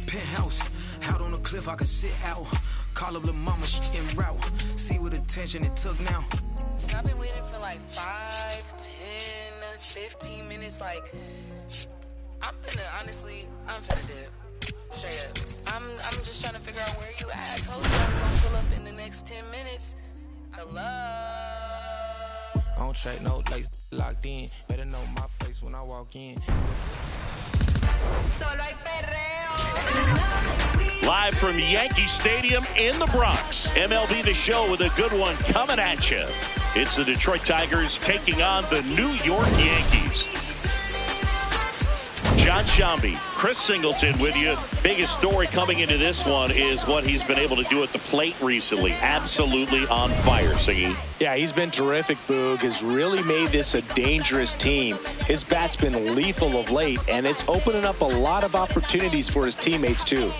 penthouse. Out on the cliff, I could sit out. Call up little mama, she en route. See what attention it took now. I've been waiting for like 5, 10, 15 minutes. Like, I'm finna dip. Straight up. I'm just trying to figure out where you at. I told you I'm gonna pull up in the next 10 minutes. Hello? I don't trade no lace locked in. Better know my face when I walk in. Solo hay perreo. Live from Yankee Stadium in the Bronx. MLB The Show with a good one coming at you. It's the Detroit Tigers taking on the New York Yankees. John Shambi, Chris Singleton with you. Biggest story coming into this one is what he's been able to do at the plate recently. Absolutely on fire, Siggy. Yeah, he's been terrific, Boog. Has really made this a dangerous team. His bat's been lethal of late, and it's opening up a lot of opportunities for his teammates, too.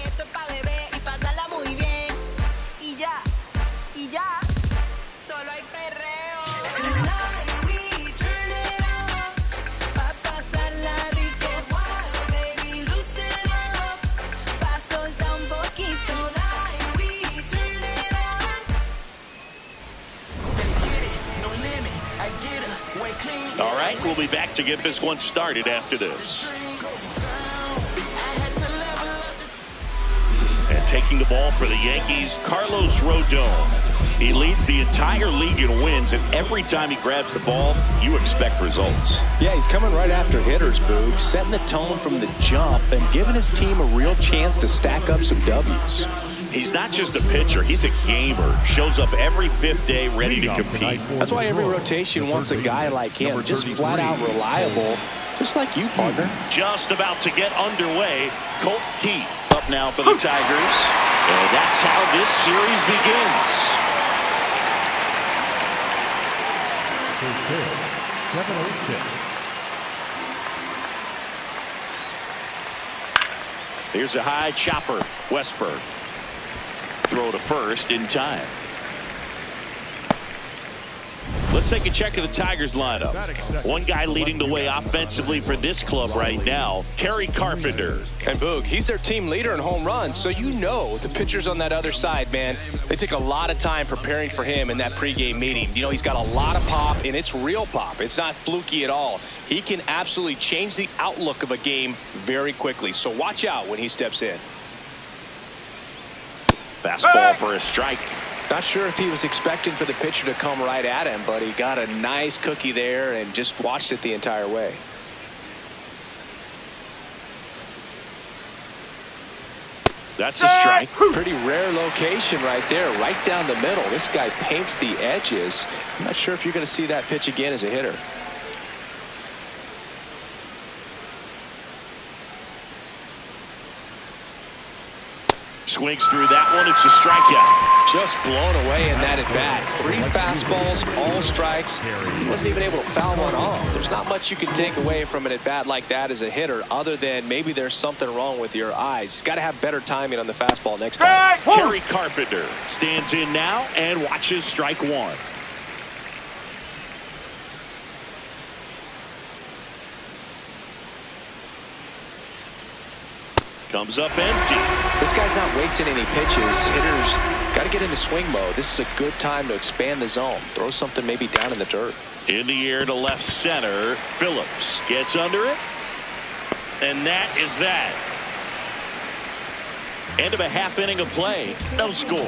All right, we'll be back to get this one started after this. And taking the ball for the Yankees, Carlos Rodon. He leads the entire league in wins, and every time he grabs the ball, you expect results. Yeah, he's coming right after hitters, Boog, setting the tone from the jump and giving his team a real chance to stack up some W's. He's not just a pitcher, he's a gamer. Shows up every fifth day ready to compete. That's why every rotation wants a guy like him, just flat out reliable, just like you, partner. Just about to get underway. Colt Keith up now for the Tigers. And that's how this series begins. Here's a high chopper, Westberg. Throw to first in time. Let's take a check of the Tigers lineup. One guy leading the way offensively for this club right now, Kerry Carpenter. And Boog, he's their team leader in home runs, so you know the pitchers on that other side, man, they take a lot of time preparing for him in that pregame meeting. You know, he's got a lot of pop, and it's real pop. It's not fluky at all. He can absolutely change the outlook of a game very quickly, so watch out when he steps in. Fastball for a strike. Not sure if he was expecting for the pitcher to come right at him, but he got a nice cookie there and just watched it the entire way. That's a strike. Pretty rare location right there, right down the middle. This guy paints the edges. I'm not sure if you're going to see that pitch again as a hitter. Swings through that one. It's a strikeout. Just blown away in that at bat. 3 fastballs, all strikes. He wasn't even able to foul one off. There's not much you can take away from an at bat like that as a hitter, other than maybe there's something wrong with your eyes. He's got to have better timing on the fastball next time. Kerry Carpenter stands in now and watches strike one. Comes up empty. This guy's not wasting any pitches. Hitters got to get into swing mode. This is a good time to expand the zone. Throw something maybe down in the dirt. In the air to left center. Phillips gets under it. And that is that. End of a half inning of play. No score.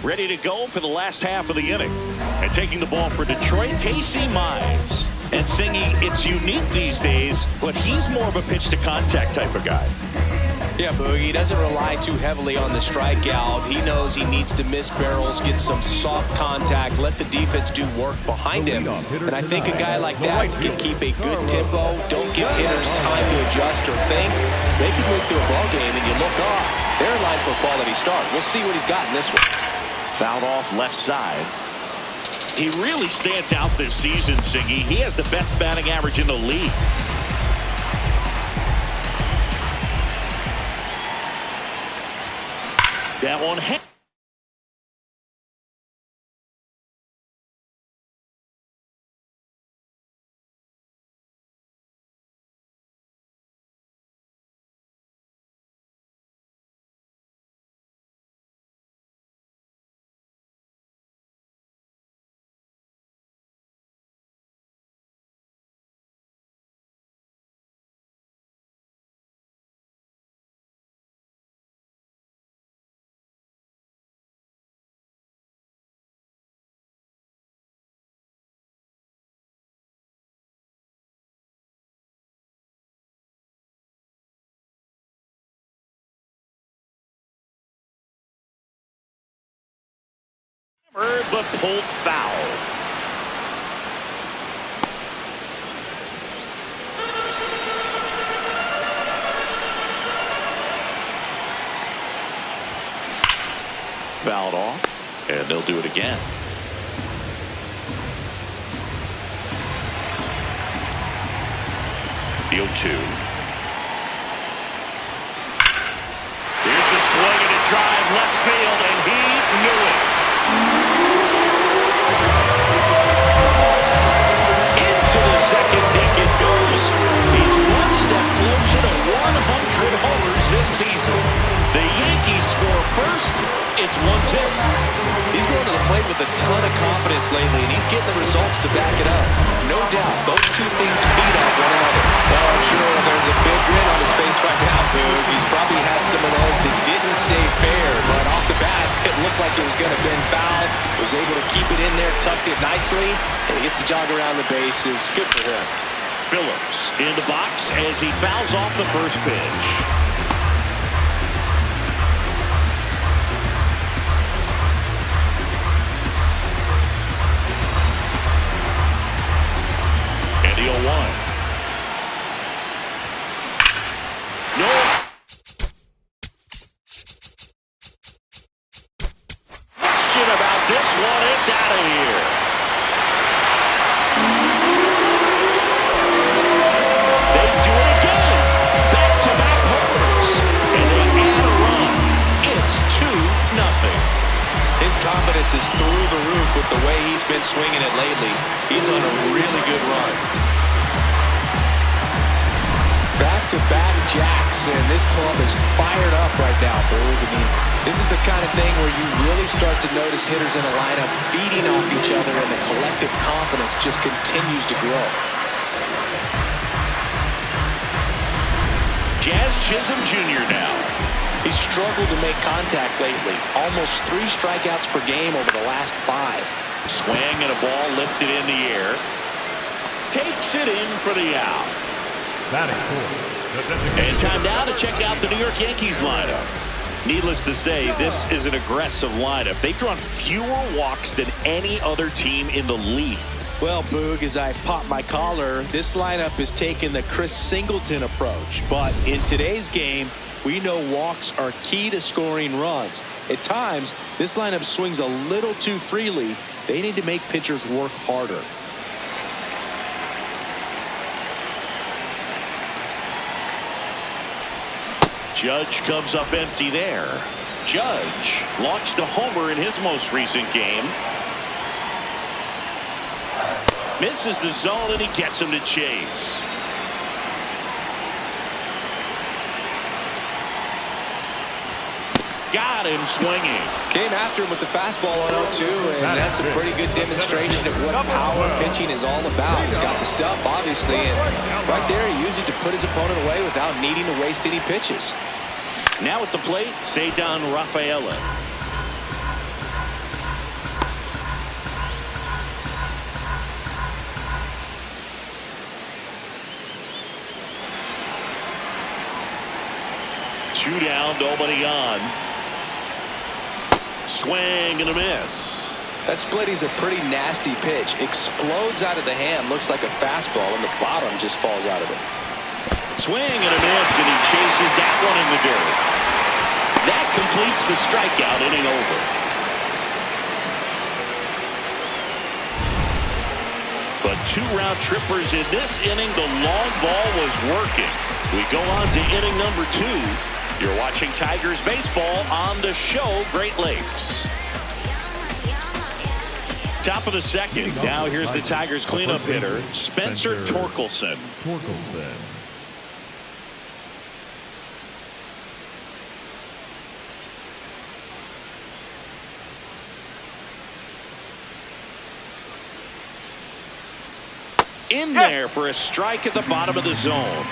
Ready to go for the last half of the inning. And taking the ball for Detroit, Casey Mize. And Singy, it's unique these days, but he's more of a pitch-to-contact type of guy. Yeah, Boogie doesn't rely too heavily on the strikeout. He knows he needs to miss barrels, get some soft contact, let the defense do work behind him. And I think a guy like that can keep a good tempo, don't give hitters time to adjust or think. They can move through a ball game and you look off. They're in line for a quality start. We'll see what he's got in this one. Fouled off left side. He really stands out this season, Siggy. He has the best batting average in the league. That one But pulled foul. Fouled off, and they'll do it again. The 0-2. Here's a swing and a drive left field, and he knew it. Into the second deck it goes. He's one step closer to 100 homers this season. The Yankees score first. It's 1-0. He's going to the plate with a ton of confidence lately, and he's getting the results to back it up. No doubt, those two things feed off one another. Well, I'm sure there's a big grin on his face right now, Boog. He's probably had some of those that didn't stay fair, but off the bat, it looked like it was going to have been fouled. Was able to keep it in there, tucked it nicely, and he gets the jog around the bases. Good for him. Phillips in the box as he fouls off the first pitch. And the 0-1. No. Question about this one. It's out of here. They do it again. Back-to-back homers. And they add a run. It's 2-0. His confidence is through the roof with the way he's been swinging it lately. He's on a really good run. Back-to-back jacks, and this club is fired up right now, Boog. I mean, this is the kind of thing where you really start to notice hitters in a lineup feeding off each other, and the collective confidence just continues to grow. Jazz Chisholm Jr. now. He's struggled to make contact lately. Almost 3 strikeouts per game over the last 5. Swing and a ball lifted in the air. Takes it in for the out. And time now to check out the New York Yankees lineup. Needless to say, this is an aggressive lineup. They've drawn fewer walks than any other team in the league. Well, Boog, as I pop my collar, this lineup is taking the Chris Singleton approach. But in today's game, we know walks are key to scoring runs. At times, this lineup swings a little too freely. They need to make pitchers work harder. Judge comes up empty there. Judge launched a homer in his most recent game. Misses the zone, and he gets him to chase. Got him swinging. Came after him with the fastball on 0-2, and that's a pretty good demonstration of what power pitching is all about. He's got the stuff, obviously, and right there he used it to put his opponent away without needing to waste any pitches. Now at the plate, Cedar Rafaela. Two down, nobody on. Swing and a miss. That split is a pretty nasty pitch. Explodes out of the hand, looks like a fastball, and the bottom just falls out of it. Swing and a miss, and he chases that one in the dirt. That completes the strikeout, inning over. But 2 round trippers in this inning. The long ball was working. We go on to inning number 2. You're watching Tigers baseball on the show Great Lakes. Top of the second. Now here's the Tigers cleanup hitter, Spencer Torkelson. In there for a strike at the bottom of the zone.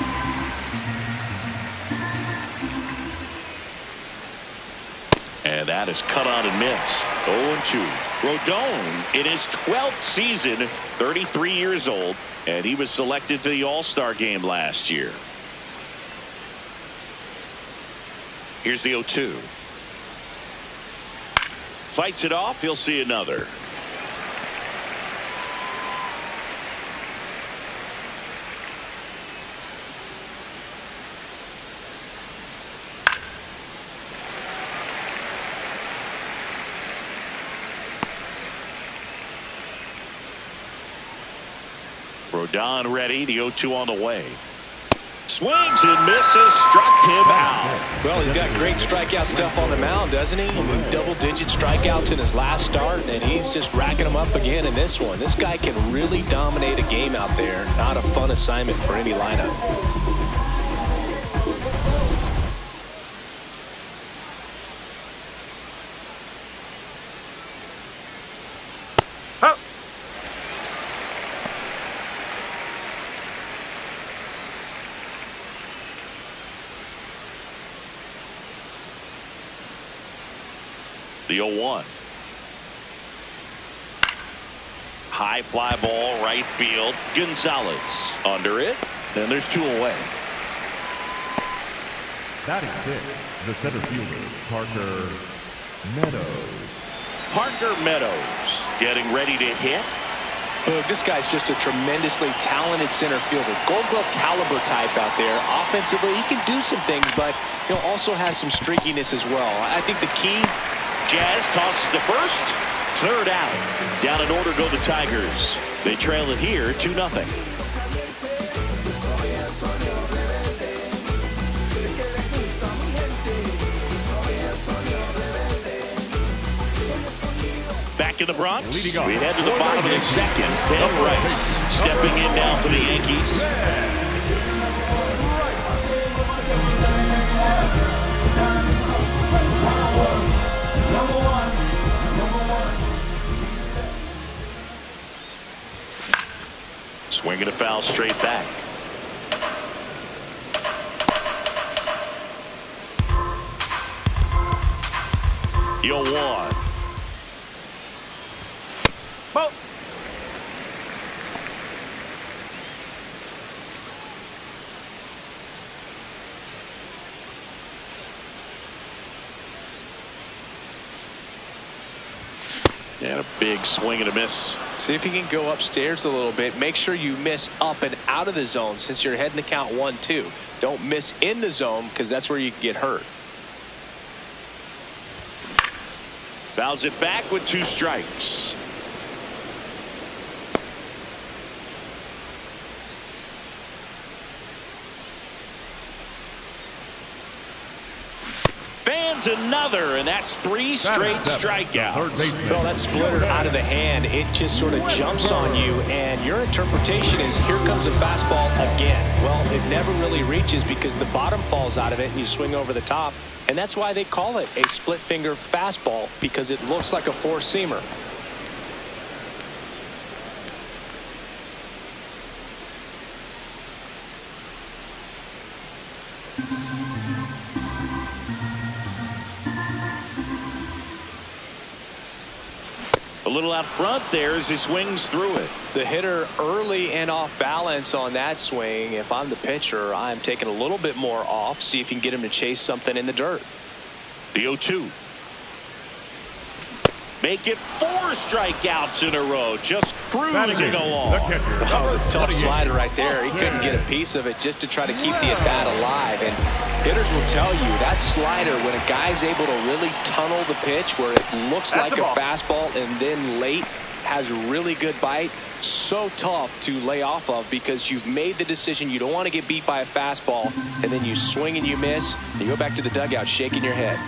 And that is cut on and missed. 0-2. Rodon in his 12th season, 33 years old, and he was selected for the All-Star game last year. Here's the 0-2. Fights it off. He'll see another. Rodon ready. The 0-2 on the way. Swings and misses. Struck him out. Well, he's got great strikeout stuff on the mound, doesn't he? I mean, double-digit strikeouts in his last start, and he's just racking them up again in this one. This guy can really dominate a game out there. Not a fun assignment for any lineup. The 0-1. High fly ball, right field. Gonzalez under it. And there's 2 away. Batting fifth, the center fielder, Parker Meadows. Parker Meadows getting ready to hit. This guy's just a tremendously talented center fielder. Gold Glove caliber type out there. Offensively, he can do some things, but he'll also has some streakiness as well. I think the key... Jazz tosses to first. Third out. Down in order go the Tigers. They trail it here 2-0. Back in the Bronx. We head to the bottom of the second. Ben Rice stepping in now for the Yankees. Swinging a foul straight back. The 0-1. Well, and a big swing and a miss. See if you can go upstairs a little bit. Make sure you miss up and out of the zone since you're heading to count 1-2. Don't miss in the zone because that's where you can get hurt. Fouls it back with 2 strikes. Fans another, and that's 3 straight strikeouts. Well, that splitter out of the hand, it just sort of jumps on you, and your interpretation is here comes a fastball again. Well, it never really reaches because the bottom falls out of it and you swing over the top, and that's why they call it a split finger fastball, because it looks like a four-seamer. A little out front there as he swings through it. The hitter early and off balance on that swing. If I'm the pitcher, I'm taking a little bit more off. See if you can get him to chase something in the dirt. The 0-2. Make it 4 strikeouts in a row. Just cruising along. That was a tough slider right there. He couldn't get a piece of it just to try to keep the at-bat alive. And hitters will tell you that slider, when a guy's able to really tunnel the pitch where it looks like a fastball and then late has a really good bite, so tough to lay off of because you've made the decision you don't want to get beat by a fastball, and then you swing and you miss, and you go back to the dugout shaking your head.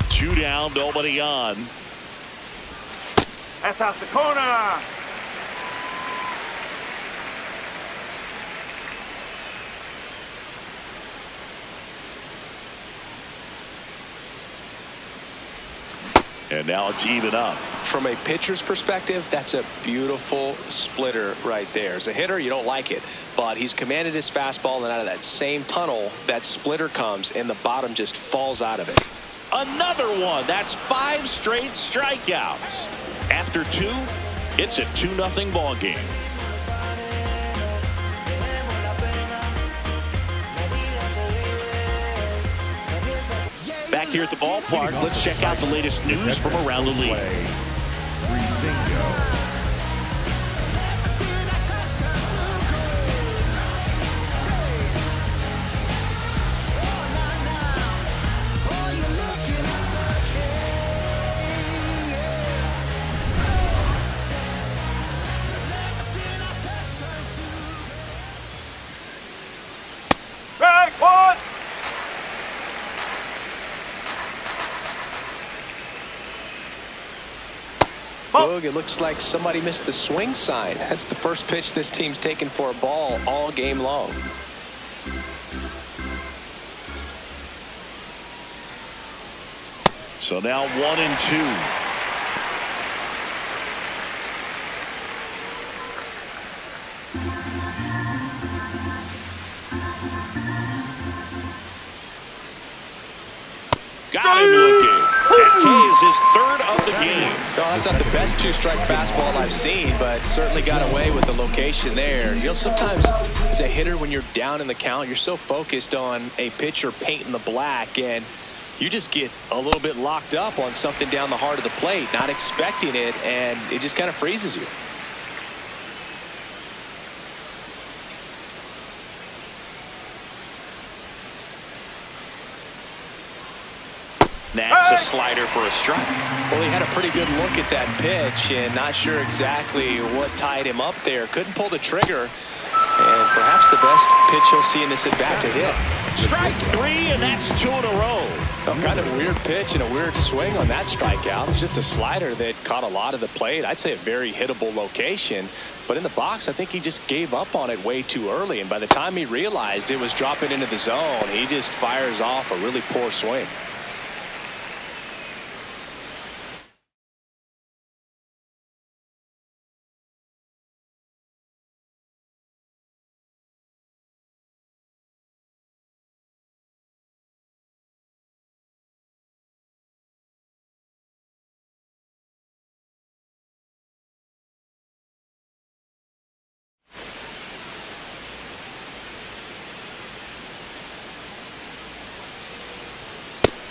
Two down, nobody on. That's out the corner. And now it's even up. From a pitcher's perspective, that's a beautiful splitter right there. As a hitter, you don't like it, but he's commanded his fastball, and out of that same tunnel, that splitter comes, and the bottom just falls out of it. Another one. That's 5 straight strikeouts. After 2, It's a 2-0 ball game. Back here at the ballpark, let's check out the latest news from around the league. Boog, it looks like somebody missed the swing sign. That's the first pitch this team's taken for a ball all game long. So now 1-2. Got him looking. That K is his third of the game. No, that's not the best two-strike fastball I've seen, but certainly got away with the location there. You know, sometimes as a hitter, when you're down in the count, you're so focused on a pitcher painting the black, and you just get a little bit locked up on something down the heart of the plate, not expecting it, and it just kind of freezes you. That's a slider for a strike. Well, he had a pretty good look at that pitch and not sure exactly what tied him up there. Couldn't pull the trigger, and perhaps the best pitch he'll see in this at-bat to hit. Strike 3, and that's 2 in a row. Some kind of weird pitch and a weird swing on that strikeout. It's just a slider that caught a lot of the plate. I'd say a very hittable location. But in the box, I think he just gave up on it way too early. And by the time he realized it was dropping into the zone, he just fires off a really poor swing.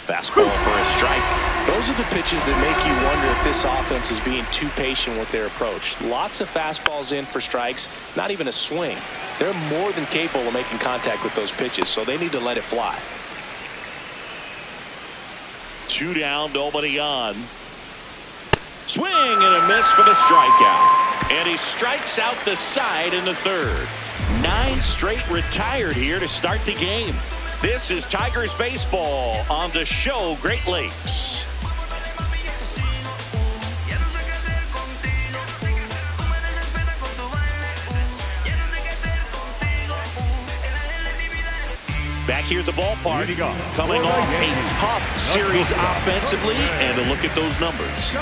Fastball for a strike. Those are the pitches that make you wonder if this offense is being too patient with their approach. Lots of fastballs in for strikes, not even a swing. They're more than capable of making contact with those pitches, so they need to let it fly. 2 down, nobody on. Swing and a miss for the strikeout. And he strikes out the side in the third. 9 straight retired here to start the game. This is Tigers baseball on the show Great Lakes. Back here at the ballpark, coming off a tough series offensively, and a look at those numbers.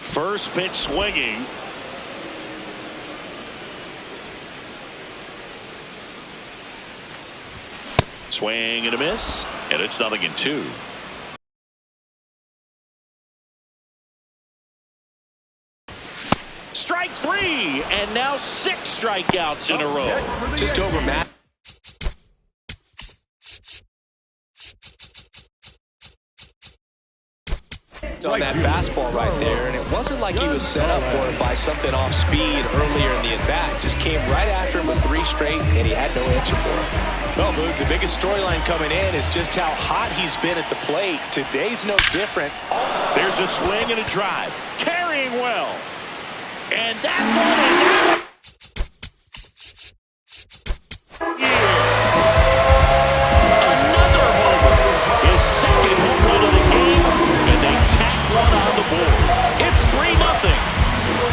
First pitch swinging. Swing and a miss, and it's 0-2. Strike 3, and now 6 strikeouts in a row. Just over Matt. On that fastball right there, and it wasn't like he was set up for it by something off speed earlier in the at-bat. Just came right after him with 3 straight, and he had no answer for it. Well, Boog, the biggest storyline coming in is just how hot he's been at the plate. Today's no different. There's a swing and a drive. Carrying well. And that one is out. Another homer. His second home run of the game, and they tack one on the board. It's 3-0.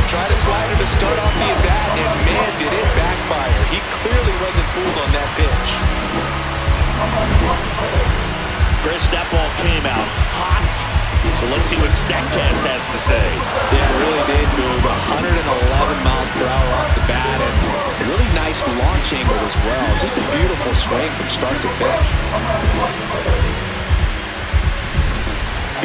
Try to slide it to start off the at-bat, and man, did it backfire. He clearly wasn't fooled on that pitch. Chris, that ball came out hot So let's see what StatCast has to say. Yeah, it really did move 111 miles per hour off the bat, and a really nice launch angle as well. Just a beautiful swing from start to finish.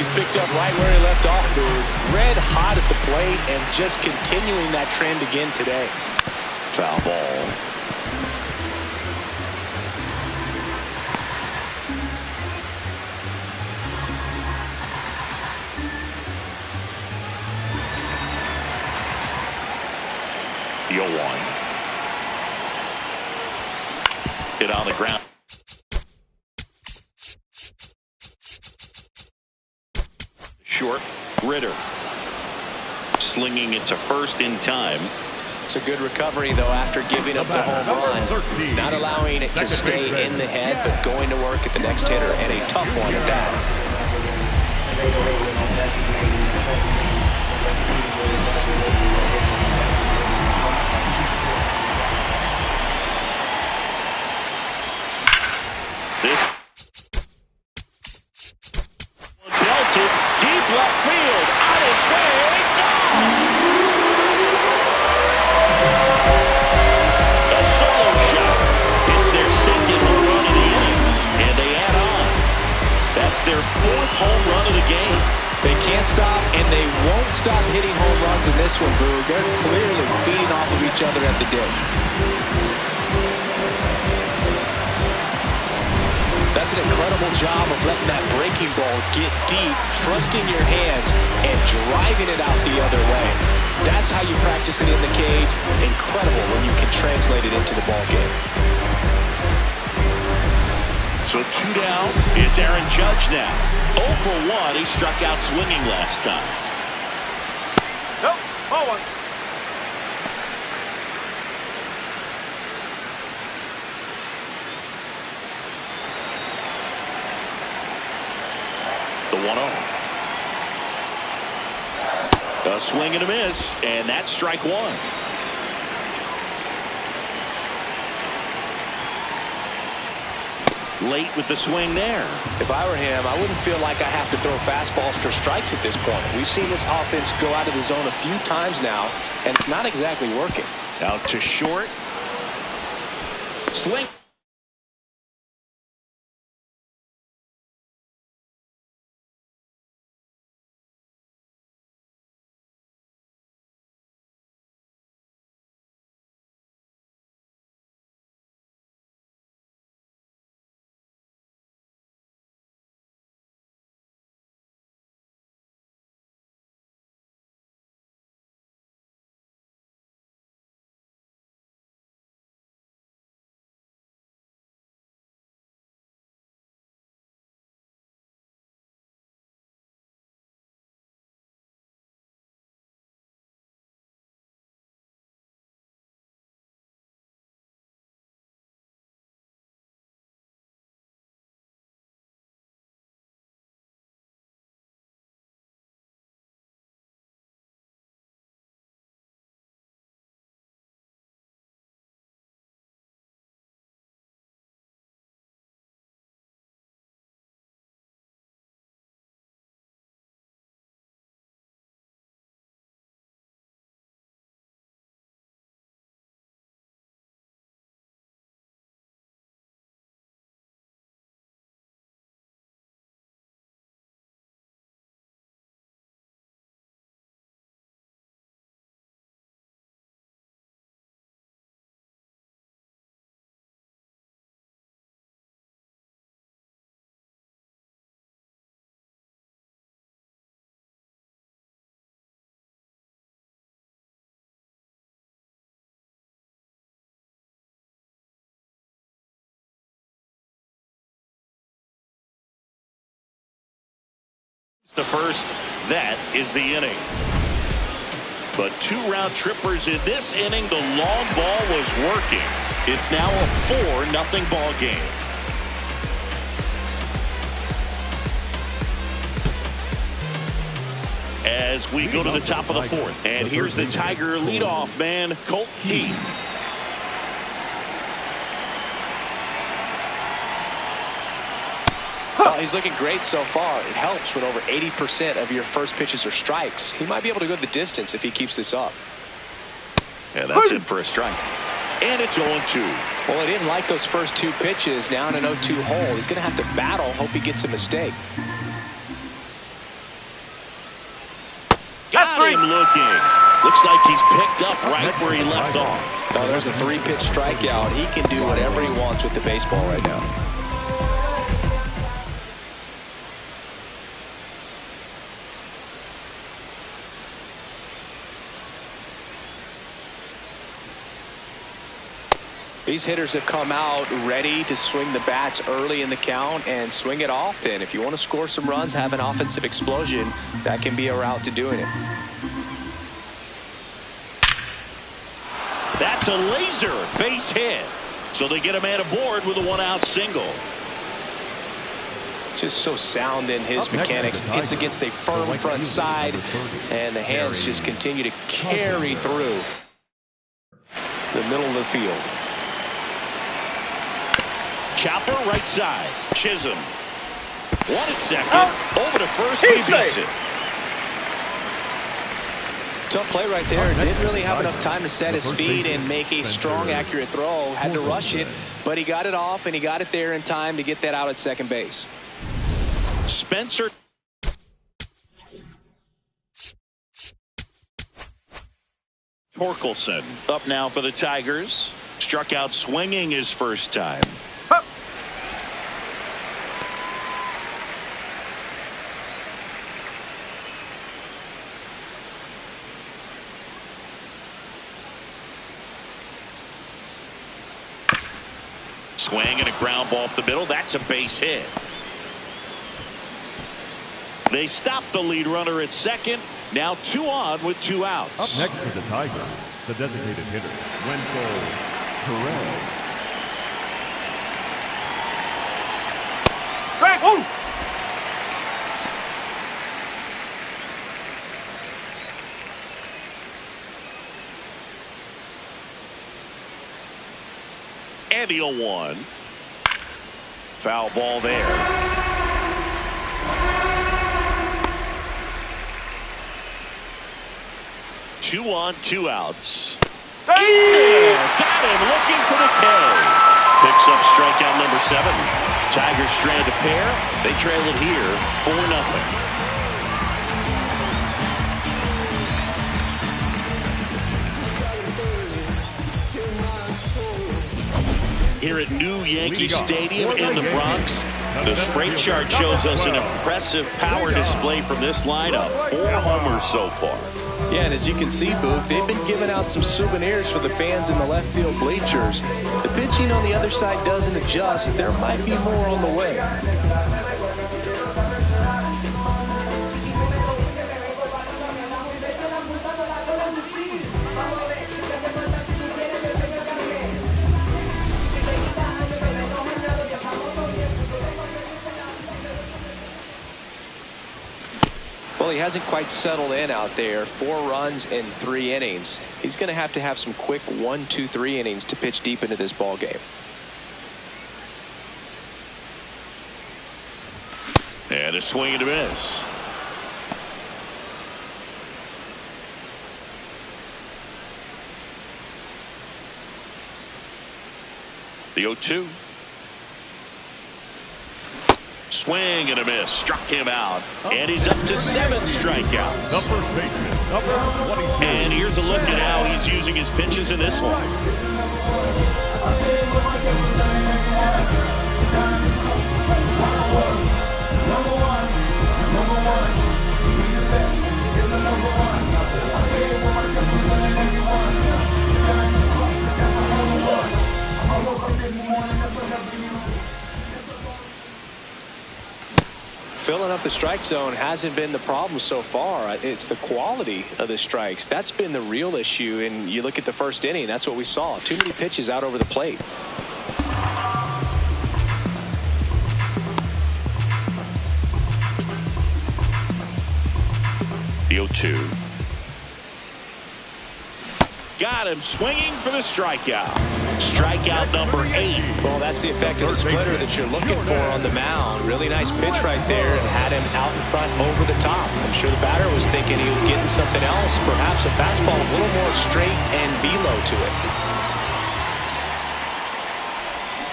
He's picked up right where he left off, Boog. Red hot at the plate and just continuing that trend again today. Foul ball. The 0-1. Hit on the ground. Short. Ritter. Slinging it to first in time. It's a good recovery, though, after giving up the home run. Not allowing it to stay in the head, but going to work at the next hitter, and a tough one at that. This belted deep left field, on its way, gone! A solo shot. It's their second home run of the inning, and they add on. That's their fourth home run of the game. They can't stop, and they won't stop hitting home runs in this one, Boog. They're clearly feeding off of each other at the dish. That's an incredible job of letting that breaking ball get deep, trusting your hands, and driving it out the other way. That's how you practice it in the cage. Incredible when you can translate it into the ball game. So 2 down, it's Aaron Judge now. 0 for 1, he struck out swinging last time. Nope, ball one. The 1-0. A swing and a miss, and that's strike one. Late with the swing there. If I were him, I wouldn't feel like I have to throw fastballs for strikes at this point. We've seen this offense go out of the zone a few times now, and it's not exactly working. Out to short. Sling. The first, that is the inning. But 2 round trippers in this inning. The long ball was working. It's now a 4-0 ball game. As we go to the top of the 4th. And here's the Tiger leadoff man, Colt Heath. he's looking great so far. It helps when over 80% of your first pitches are strikes. He might be able to go the distance if he keeps this up. And that's in for a strike. And it's 0-2. Well, he didn't like those first 2 pitches. Now in an 0-2 hole, he's going to have to battle. Hope he gets a mistake. Got him looking. Looks like he's picked up right where he left off. Oh, there's a 3-pitch strikeout. He can do whatever he wants with the baseball right now. These hitters have come out ready to swing the bats early in the count and swing it often. If you want to score some runs, have an offensive explosion, that can be a route to doing it. That's a laser base hit. So they get a man aboard with a 1-out single. Just so sound in his mechanics. Hits against a firm front side, and the hands just continue to carry through the middle of the field. Chopper right side. Chisholm. 1 at second. Over to first, but he beats it. Tough play right there. Didn't really have enough time to set his feet and make a strong, accurate throw. Had to rush it, but he got it off, and he got it there in time to get that out at second base. Spencer. Torkelson up now for the Tigers. Struck out swinging his first time. Swing and a ground ball up the middle. That's a base hit. They stop the lead runner at second. Now 2 on with 2 outs. Up next for the Tigers, the designated hitter, Wendell Perez. Strike 1. And the 0-1. Foul ball there. Two on, 2 outs. Got him looking for the K. Picks up strikeout number 7. Tigers strand a pair. They trail it here 4-0. Here at New Yankee Stadium in the Bronx, the spray chart shows us an impressive power display from this lineup. 4 homers so far. Yeah, and as you can see, Boog, they've been giving out some souvenirs for the fans in the left field bleachers. The pitching on the other side doesn't adjust. There might be more on the way. Well, he hasn't quite settled in out there. 4 runs in 3 innings. He's going to have some quick 1, 2, 3 innings to pitch deep into this ball game. And a swing and a miss. The 0-2. Swing and a miss. Struck him out. And he's up to 7 strikeouts. The first baseman, number 22. And here's a look at how he's using his pitches in this one. Filling up the strike zone hasn't been the problem so far. It's the quality of the strikes. That's been the real issue. And you look at the first inning, that's what we saw. Too many pitches out over the plate. The 0-2. Got him swinging for the strikeout. Strikeout number 8. Well, that's the effect of the splitter that you're looking for on the mound. Really nice pitch right there and had him out in front over the top. I'm sure the batter was thinking he was getting something else, perhaps a fastball a little more straight and velo to it.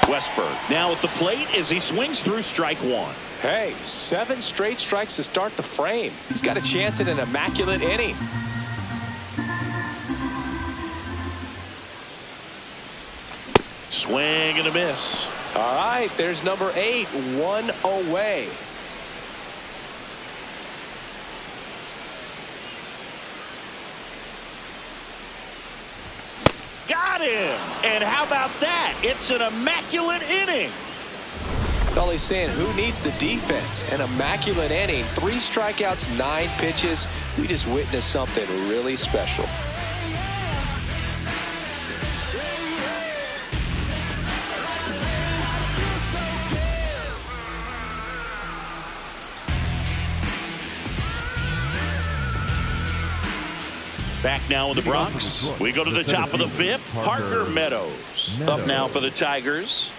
Westberg now at the plate as he swings through strike 1. Hey, 7 straight strikes to start the frame. He's got a chance at an immaculate inning. Swing and a miss. All right, there's number 8, 1 away. Got him! And how about that? It's an immaculate inning. Well, he's saying who needs the defense? An immaculate inning. 3 strikeouts, 9 pitches. We just witnessed something really special. Back now in the Bronx. We go to the top of the 5th. Parker Meadows up now for the Tigers.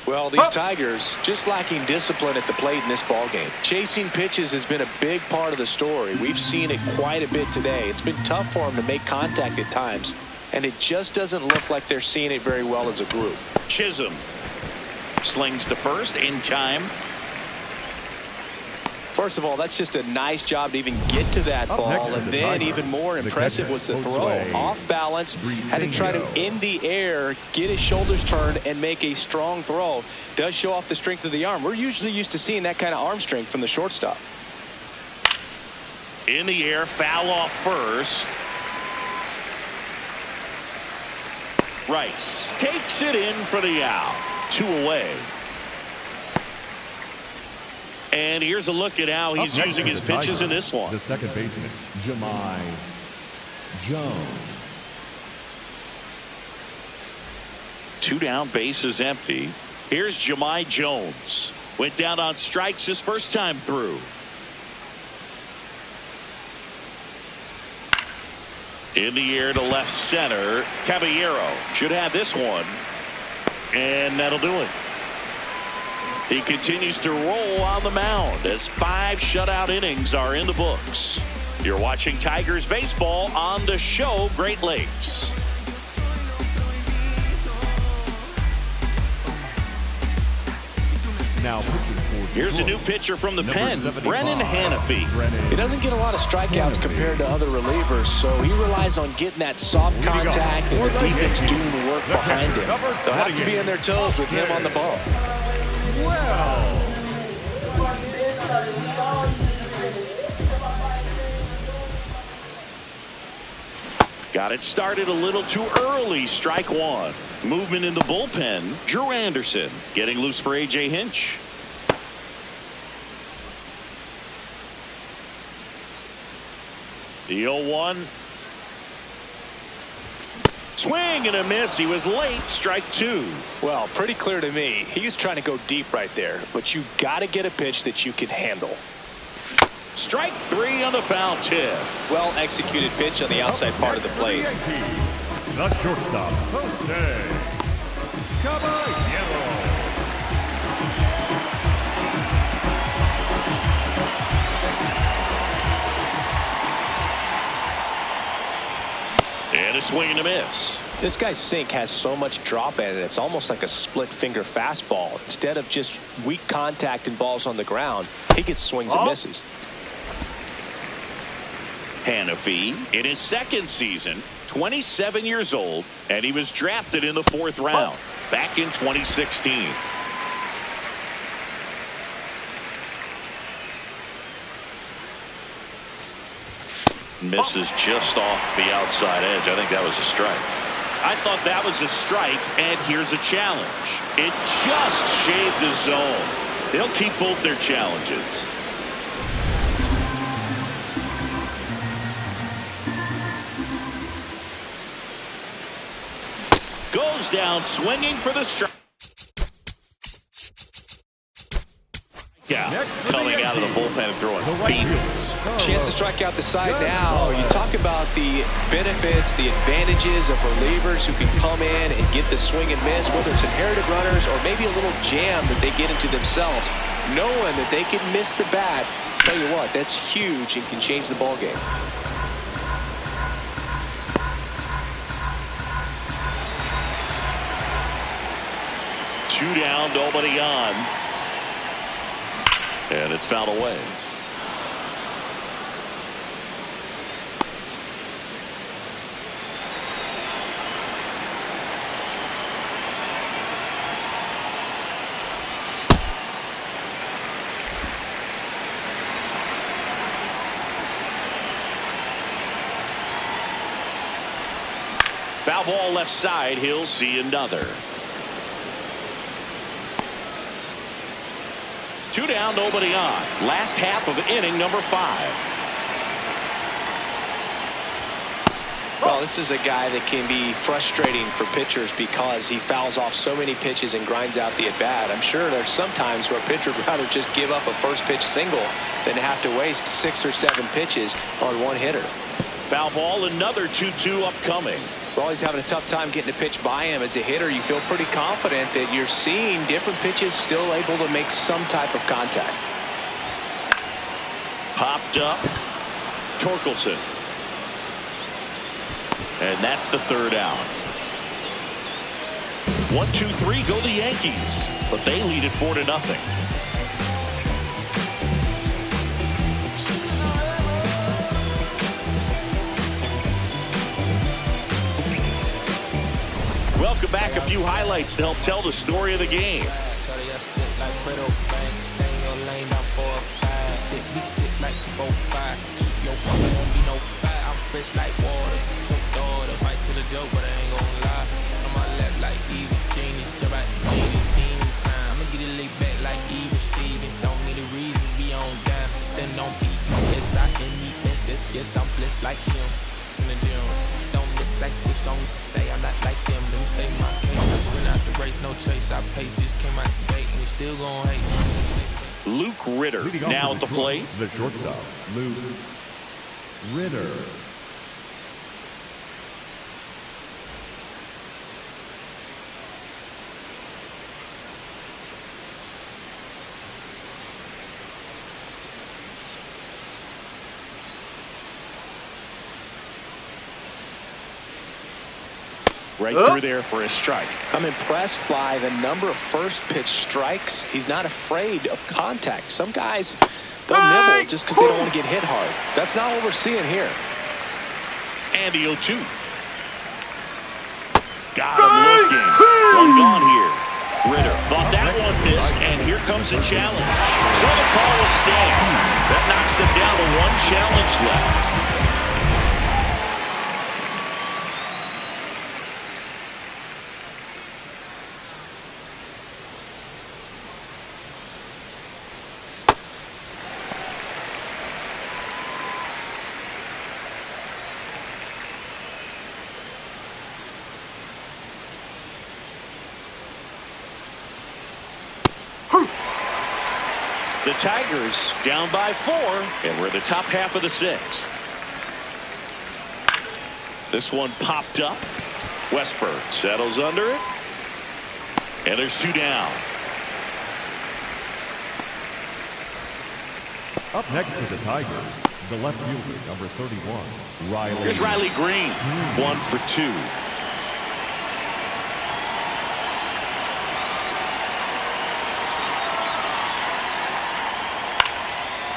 Well, these Tigers just lacking discipline at the plate in this ballgame. Chasing pitches has been a big part of the story. We've seen it quite a bit today. It's been tough for them to make contact at times, and it just doesn't look like they're seeing it very well as a group. Chisholm slings to first in time. First of all, that's just a nice job to even get to that ball, and then even more impressive was the throw. Off balance, had to try to in the air, get his shoulders turned, and make a strong throw. Does show off the strength of the arm. We're usually used to seeing that kind of arm strength from the shortstop. In the air, foul off first. Rice takes it in for the out. 2 away. And here's a look at how he's using his pitches in this one. The second baseman, Jahmai Jones. 2 down, bases empty. Here's Jahmai Jones. Went down on strikes his first time through. In the air to left center. Caballero should have this one. And that'll do it. He continues to roll on the mound as 5 shutout innings are in the books. You're watching Tigers baseball on the show Great Lakes. Now here's a new pitcher from the pen, Brennan Hannafy. He doesn't get a lot of strikeouts compared to other relievers, so he relies on getting that soft contact and the defense doing the work behind him. They'll have to be on their toes with him on the ball. Got it started a little too early. Strike 1. Movement in the bullpen. Drew Anderson getting loose for A.J. Hinch. The 0-1. Swing and a miss. He was late. Strike 2. Well, pretty clear to me. He was trying to go deep right there, but you got to get a pitch that you can handle. Strike 3 on the foul tip. Well executed pitch on the outside part of the plate. The shortstop, Jose Caballero. And a swing and a miss. This guy's sink has so much drop in it. It's almost like a split finger fastball. Instead of just weak contact and balls on the ground, he gets swings and misses. Hannafy in his second season, 27 years old, and he was drafted in the 4th round back in 2016. Misses just off the outside edge. I think that was a strike. I thought that was a strike, and here's a challenge. It just shaved the zone. They'll keep both their challenges. Goes down swinging for the strike. Yeah, coming out of the bullpen and throwing beams. Chance to strike out the side now. You talk about the benefits, the advantages of relievers who can come in and get the swing and miss, whether it's inherited runners or maybe a little jam that they get into themselves. Knowing that they can miss the bat, tell you what, that's huge and can change the ball game. Two down, nobody on. And it's fouled away. Foul ball left side. He'll see another. Two down, nobody on. Last half of inning number 5. Well, this is a guy that can be frustrating for pitchers because he fouls off so many pitches and grinds out the at-bat. I'm sure there's some times where a pitcher would rather just give up a first pitch single than have to waste 6 or 7 pitches on one hitter. Foul ball, another 2-2 upcoming. Well, he's having a tough time getting a pitch by him. As a hitter, you feel pretty confident that you're seeing different pitches still able to make some type of contact. Popped up. Torkelson. And that's the third out. 1-2-3 go the Yankees, but they lead it 4-0. Welcome back. A few highlights to help tell the story of the game. Yes, I'm blessed like him in the gym. Don't miss, I switch on. I'm not like them. Let me stay my case. I spin out the race, no chase. I pace, just came out the gate, and he still gonna hate. Luke Ritter now at the plate. The shortstop, Luke Ritter. Right through there for a strike. I'm impressed by the number of first pitch strikes. He's not afraid of contact. Some guys, they'll nibble just because they don't want to get hit hard. That's not what we're seeing here. And the 0-2. Got him looking. One gone here. Ritter thought that one missed, and here comes a challenge. So the call will stand. That knocks them down to one challenge left. The Tigers down by 4, and we're in the top half of the 6th. This one popped up. Westberg settles under it. And there's 2 down. Up next for the Tigers, the left fielder, number 31, Riley. Here's Riley Green, 1 for 2.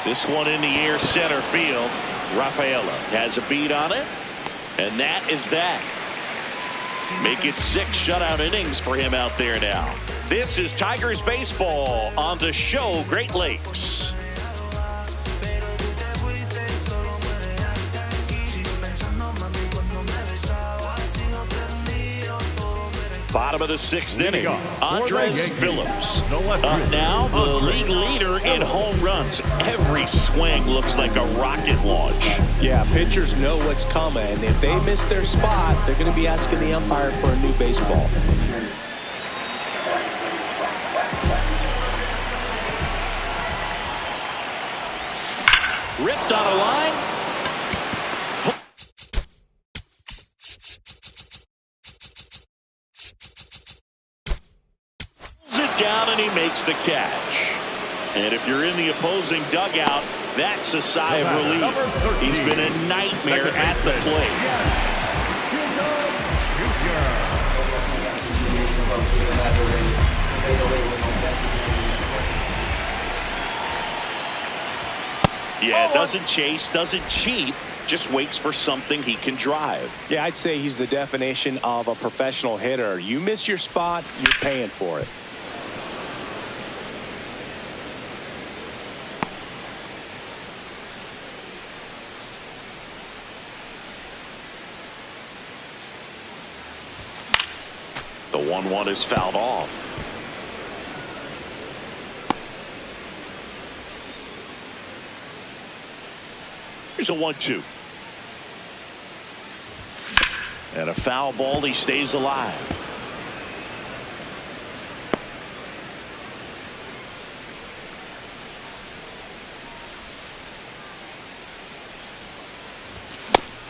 This one in the air, center field. Rafaela has a beat on it, and that is that. Make it 6 shutout innings for him out there now. This is Tigers baseball on the show Great Lakes. Bottom of the 6th inning, Andres Phillips. Up now, the league leader in home runs. Every swing looks like a rocket launch. Yeah, pitchers know what's coming. If they miss their spot, they're going to be asking the umpire for a new baseball. Ripped on a line. Pulls it down and he makes the catch. And if you're in the opposing dugout, that's a sigh of relief. He's been a nightmare at the plate. Yeah, doesn't chase, doesn't cheat, just waits for something he can drive. Yeah, I'd say he's the definition of a professional hitter. You miss your spot, you're paying for it. The 1-1 is fouled off. Here's a 1-2. And a foul ball, he stays alive.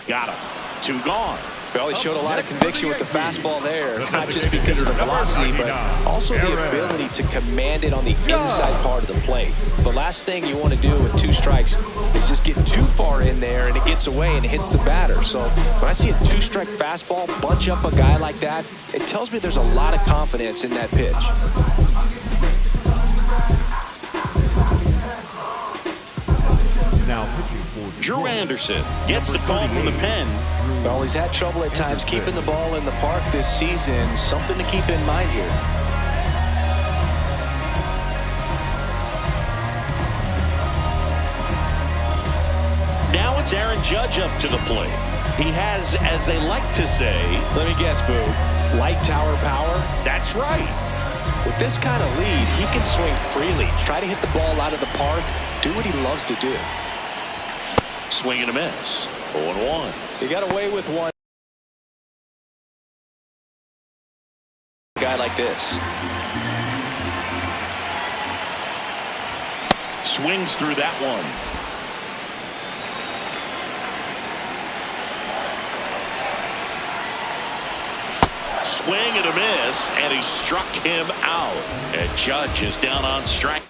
Got him. 2 gone. Well, he showed a lot of conviction with the fastball there, not just because of the velocity, but also the ability to command it on the inside part of the plate. The last thing you want to do with 2 strikes is just get too far in there and it gets away and it hits the batter. So when I see a 2-strike fastball bunch up a guy like that, it tells me there's a lot of confidence in that pitch. Now pitching for Drew Anderson gets the call from the pen. Well, he's had trouble at times keeping the ball in the park this season. Something to keep in mind here. Now it's Aaron Judge up to the plate. He has, as they like to say, Let me guess, Boo. Light tower power? that's right. With this kind of lead, he can swing freely, try to hit the ball out of the park, do what he loves to do. Swing and a miss. 0-1. He got away with one. A guy like this. Swings through that one. Swing and a miss, and he struck him out. And Judge is down on strike.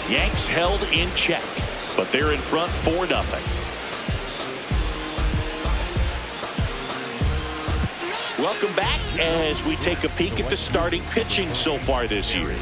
Yanks held in check, but they're in front 4-0. Welcome back as we take a peek at the starting pitching so far this year.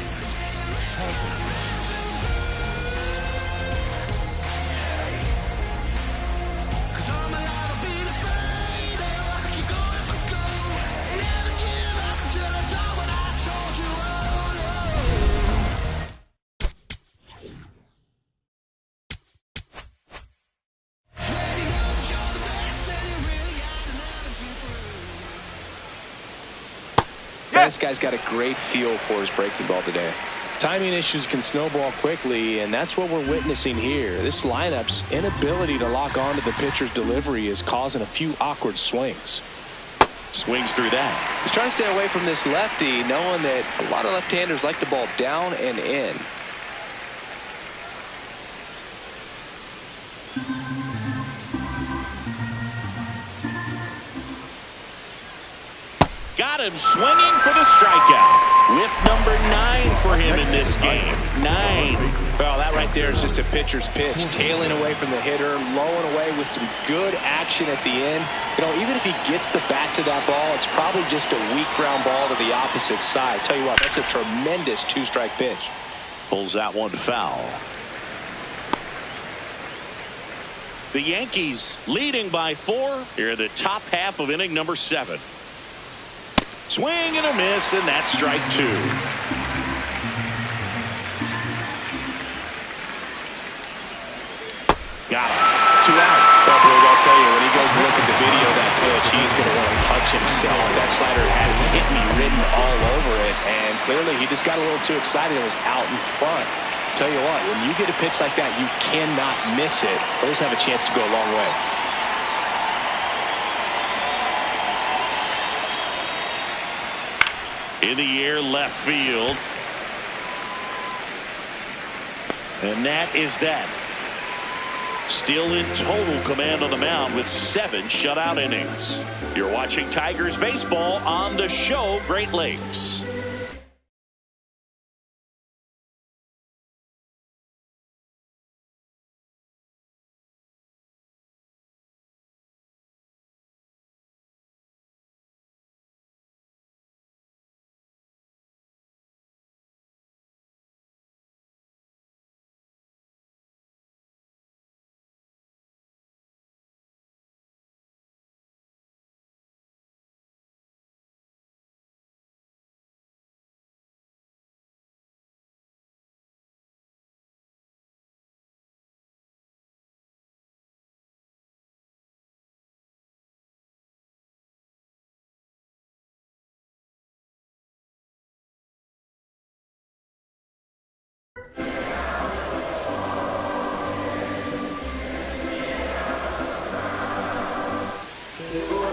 This guy's got a great feel for his breaking ball today. Timing issues can snowball quickly, and that's what we're witnessing here. This lineup's inability to lock onto the pitcher's delivery is causing a few awkward swings. Swings through that. He's trying to stay away from this lefty, knowing that a lot of left-handers like the ball down and in. Got him swinging for the strikeout. Whip number 9 for him in this game. 9. Well, that right there is just a pitcher's pitch. Tailing away from the hitter, lowing away with some good action at the end. You know, even if he gets the bat to that ball, it's probably just a weak ground ball to the opposite side. Tell you what, that's a tremendous 2-strike pitch. Pulls that one foul. The Yankees leading by 4 here in the top half of inning number 7. Swing and a miss, and that's strike 2. Got him. 2 out. Well, Blue, I'll tell you, when he goes to look at the video of that pitch, he's going to want to punch himself. That slider had hit me written all over it, and clearly he just got a little too excited and was out in front. Tell you what, when you get a pitch like that, you cannot miss it. Those have a chance to go a long way. In the air, left field. And that is that. Still in total command on the mound with 7 shutout innings. You're watching Tigers baseball on the show Great Lakes.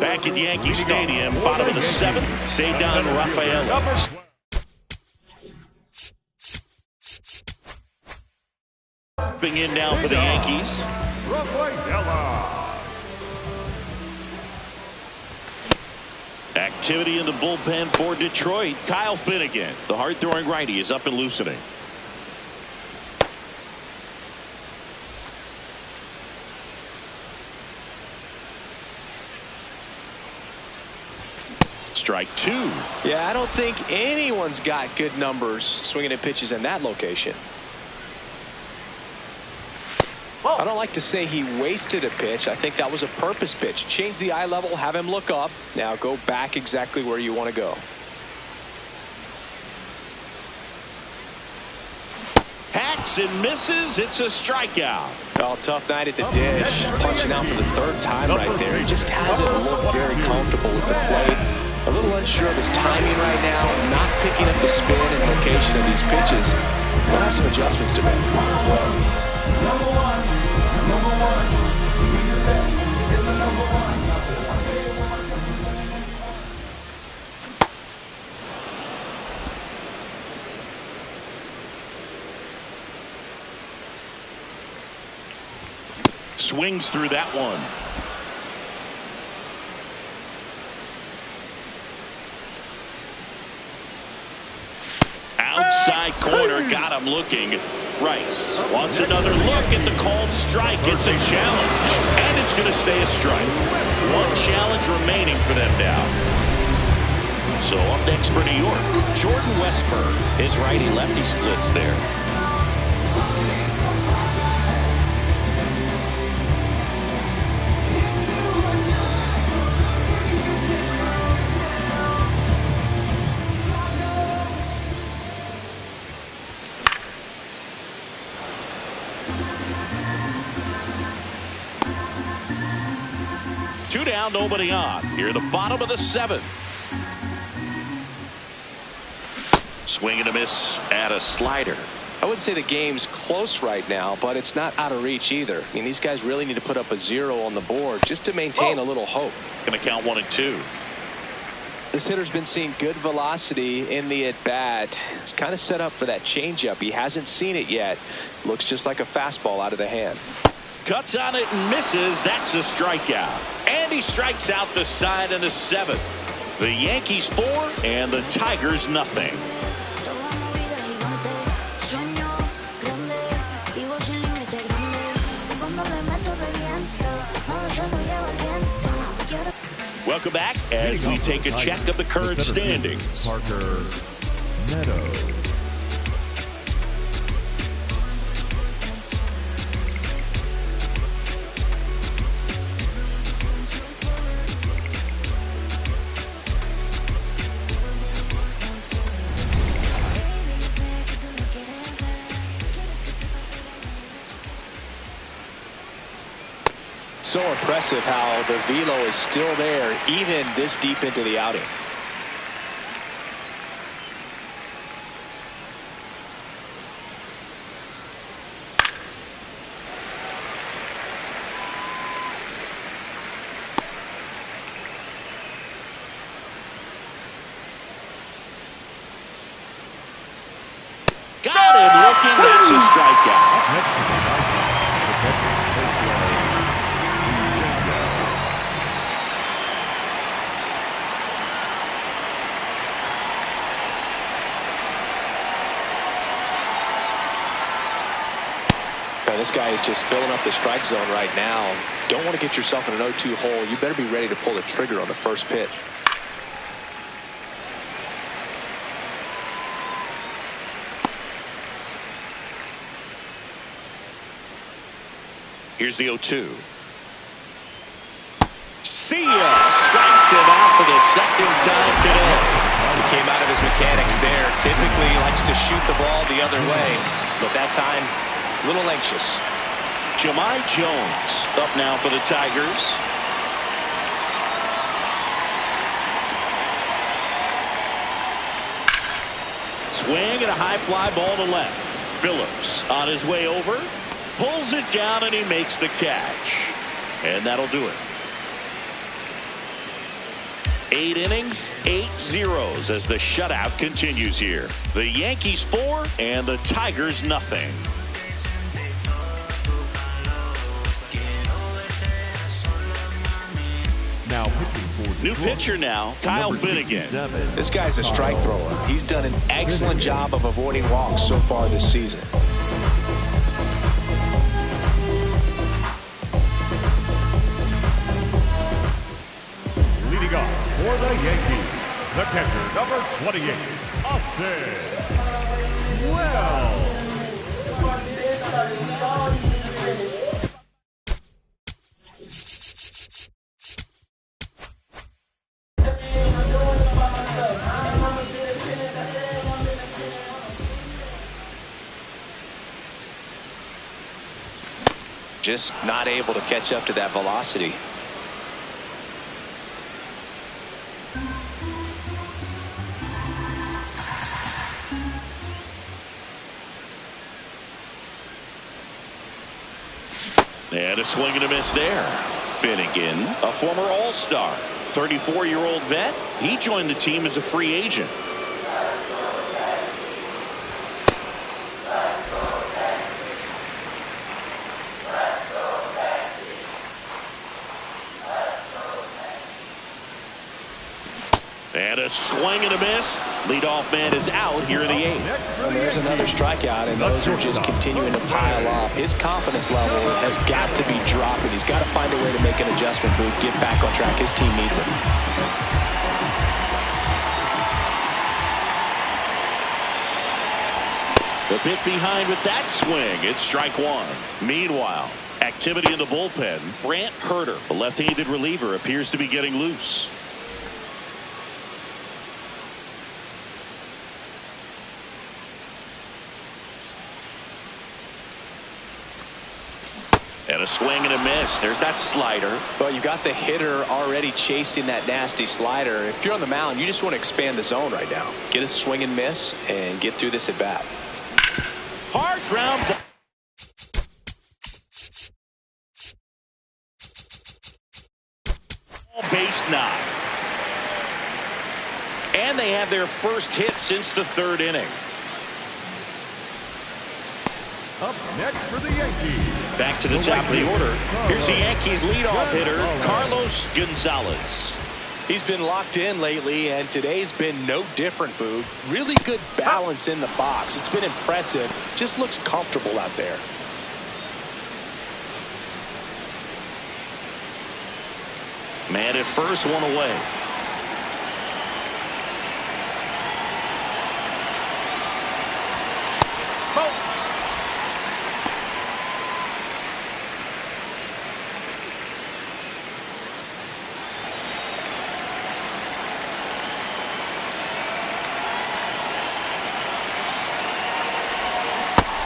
Back at Yankee Stadium, bottom of the 7th, Cedar Rafael. Jumping in now for the Yankees. Activity in the bullpen for Detroit. Kyle Finnegan, the hard-throwing righty, is up and loosening. Strike 2. Yeah, I don't think anyone's got good numbers swinging at pitches in that location. Whoa. I don't like to say he wasted a pitch. I think that was a purpose pitch. Change the eye level, have him look up. Now go back exactly where you want to go. Hacks and misses. It's a strikeout. Oh, tough night at the dish. Punching out for the 3rd time right there. He just hasn't looked very comfortable with the plate. A little unsure of his timing right now. Not picking up the spin and location of these pitches. We'll have some adjustments to make. Number one. Swings through that one. Outside corner, got him looking. Rice wants another look at the called strike. It's a challenge, and it's going to stay a strike. 1 challenge remaining for them now. So up next for New York, Jordan Westburg. His righty-lefty splits there. Two down, nobody on. Here at the bottom of the 7th. Swing and a miss at a slider. I wouldn't say the game's close right now, but it's not out of reach either. I mean, these guys really need to put up a 0 on the board just to maintain a little hope. Going to count 1 and 2. This hitter's been seeing good velocity in the at-bat. He's kind of set up for that changeup. He hasn't seen it yet. Looks just like a fastball out of the hand. Cuts on it and misses. That's a strikeout. And he strikes out the side in the 7th. The Yankees 4 and the Tigers nothing. Welcome back as we take a check of the current standings. Parker Meadows. So impressive how the velo is still there even this deep into the outing. Got him looking. That's a strikeout. This guy is just filling up the strike zone right now. Don't want to get yourself in an 0-2 hole. You better be ready to pull the trigger on the first pitch. Here's the 0-2. See ya! Strikes him out for the second time today. He came out of his mechanics there. Typically he likes to shoot the ball the other way, but that time a little anxious. Jahmai Jones up now for the Tigers. Swing and a high fly ball to left. Phillips on his way over. Pulls it down and he makes the catch. And that'll do it. 8 innings, 8 zeros as the shutout continues here. The Yankees 4 and the Tigers nothing. Now pitching for New pitcher now, Kyle Finnegan. This guy's a strike thrower. He's done an excellent job of avoiding walks so far this season. Leading off for the Yankees, the catcher, number 28, Austin Wells. Just not able to catch up to that velocity. And a swing and a miss there. Finnegan, a former All-Star, 34-year-old vet. He joined the team as a free agent. And a swing and a miss. Leadoff man is out here in the 8th. And there's another strikeout, and those are just continuing to pile up. His confidence level has got to be dropping. He's got to find a way to make an adjustment move, get back on track. His team needs him. The bit behind with that swing. It's strike 1. Meanwhile, activity in the bullpen. Brant Herter, the left-handed reliever, appears to be getting loose. And a swing and a miss. There's that slider. Well, you got the hitter already chasing that nasty slider. If you're on the mound, you just want to expand the zone right now. Get a swing and miss and get through this at bat. Hard ground ball. Base knock. And they have their first hit since the third inning. Up next for the Yankees. Back to the top of the order. Here's the Yankees leadoff hitter, Carlos Gonzalez. He's been locked in lately, and today's been no different, Boog. Really good balance in the box. It's been impressive. Just looks comfortable out there. Man at first, one away.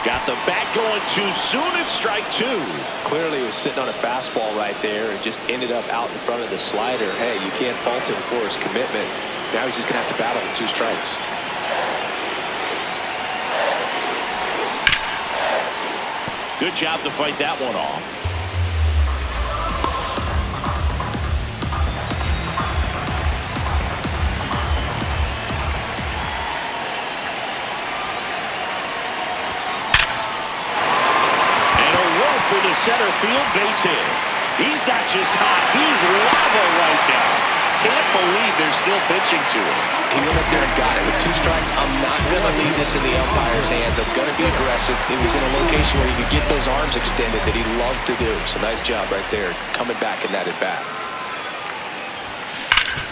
Got the bat going too soon. It's strike two. Clearly, he was sitting on a fastball right there and just ended up out in front of the slider. Hey, you can't fault him for his commitment. Now he's just going to have to battle with 2 strikes. Good job to fight that one off. For the center field base hit. He's not just hot, he's lava right now. Can't believe they're still pitching to him. He went up there and got it with 2 strikes. I'm not going to leave this in the umpire's hands. I'm going to be aggressive. It was in a location where he could get those arms extended that he loves to do. So nice job right there, coming back in that at bat.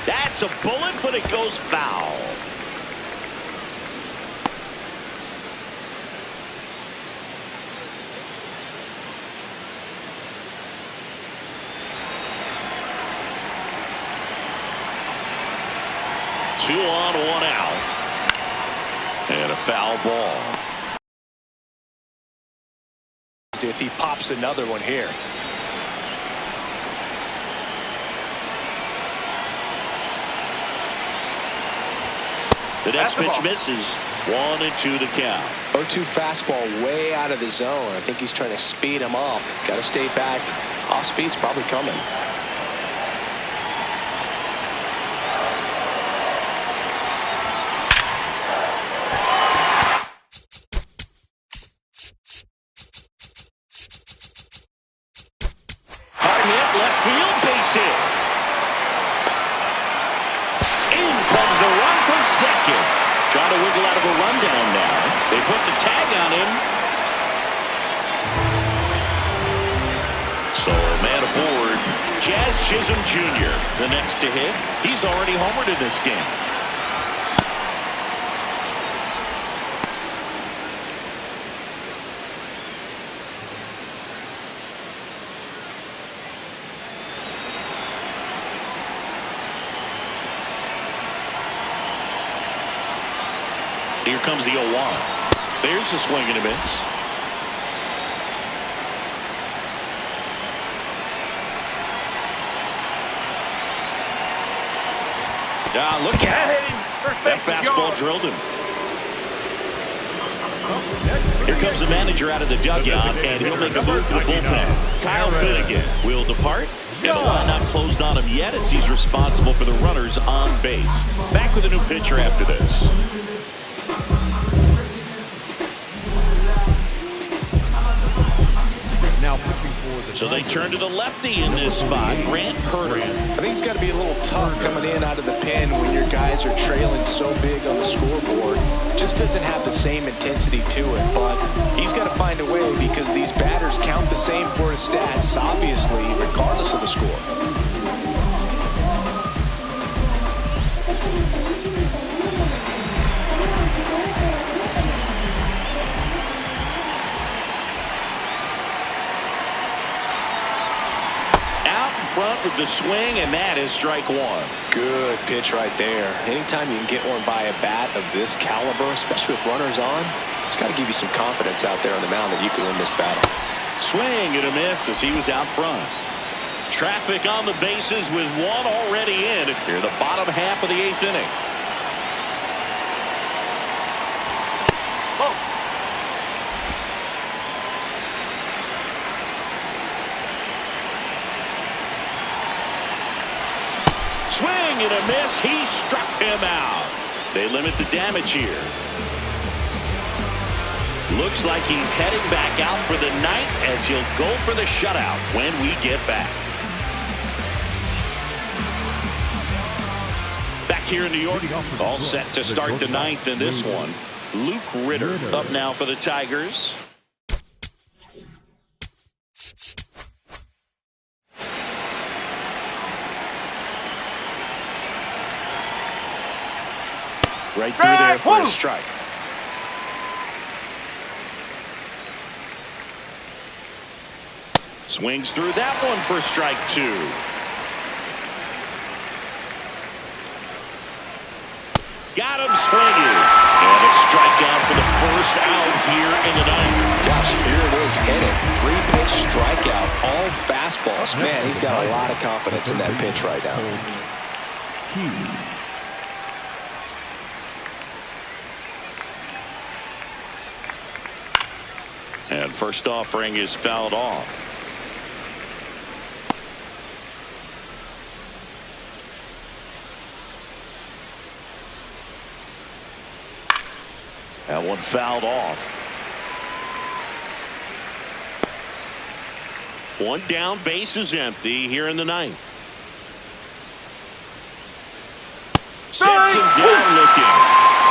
That's a bullet, but it goes foul. Two on, one out. And a foul ball. If he pops another one here. The next pitch misses. 1-2 to count. 0-2 fastball way out of the zone. I think he's trying to speed him up. Got to stay back. Off speed's probably coming. Left field, base hit. In comes the run from second. Trying to wiggle out of a rundown now. They put the tag on him. So man aboard, Jazz Chisholm Jr. The next to hit. He's already homered in this game. Here comes the 0-1. There's the swing and a miss. Look at it. That fastball drilled him. Here comes the manager out of the dugout, and he'll make a move for the bullpen. Kyle Finnegan will depart. And the line not closed on him yet as he's responsible for the runners on base. Back with a new pitcher after this. So they turn to the lefty in this spot, Grant Herter. I think it's got to be a little tough coming in out of the pen when your guys are trailing so big on the scoreboard. Just doesn't have the same intensity to it, but he's got to find a way because these batters count the same for his stats, obviously, regardless of the score. Front with the swing, and that is strike one. Good pitch right there. Anytime you can get one by a bat of this caliber, especially with runners on, it's got to give you some confidence out there on the mound that you can win this battle. Swing and a miss as he was out front. Traffic on the bases with one already in here the bottom half of the 8th inning. Swing and a miss. He struck him out. They limit the damage here. Looks like he's heading back out for the night as he'll go for the shutout when we get back. Back here in New York, all set to start the 9th in this one. Luke Ritter up now for the Tigers. Right through there for a strike. Swings through that one for strike 2. Got him swinging. And a strikeout for the first out here in the 9th. Gosh, here it is headed. 3-pitch strikeout, all fastballs. Man, he's got a lot of confidence in that pitch right now. And first offering is fouled off. That one fouled off. One down, base is empty here in the 9th. Sets him down looking.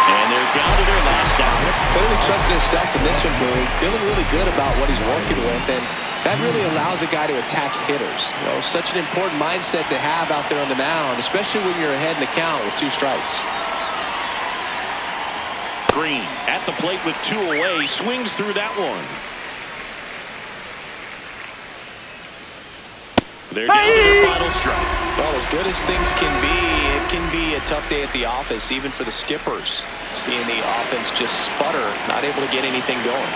And they're down to their last out. Clearly trusting his stuff in this one, Bowie. Feeling really good about what he's working with, and that really allows a guy to attack hitters. You know, such an important mindset to have out there on the mound, especially when you're ahead in the count with 2 strikes. Green at the plate with 2 away, swings through that one. They're down to their final strike. Well, as good as things can be, it can be a tough day at the office, even for the skippers. Seeing the offense just sputter, not able to get anything going.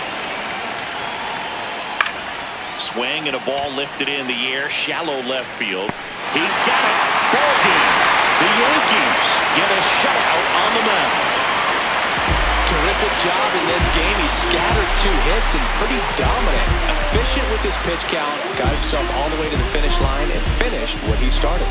Swing and a ball lifted in the air, shallow left field. He's got it. Ball game. The Yankees get a shutout on the mound. Terrific job in this game. He scattered 2 hits and pretty dominant. Efficient with his pitch count. Got himself all the way to the finish line and finished what he started.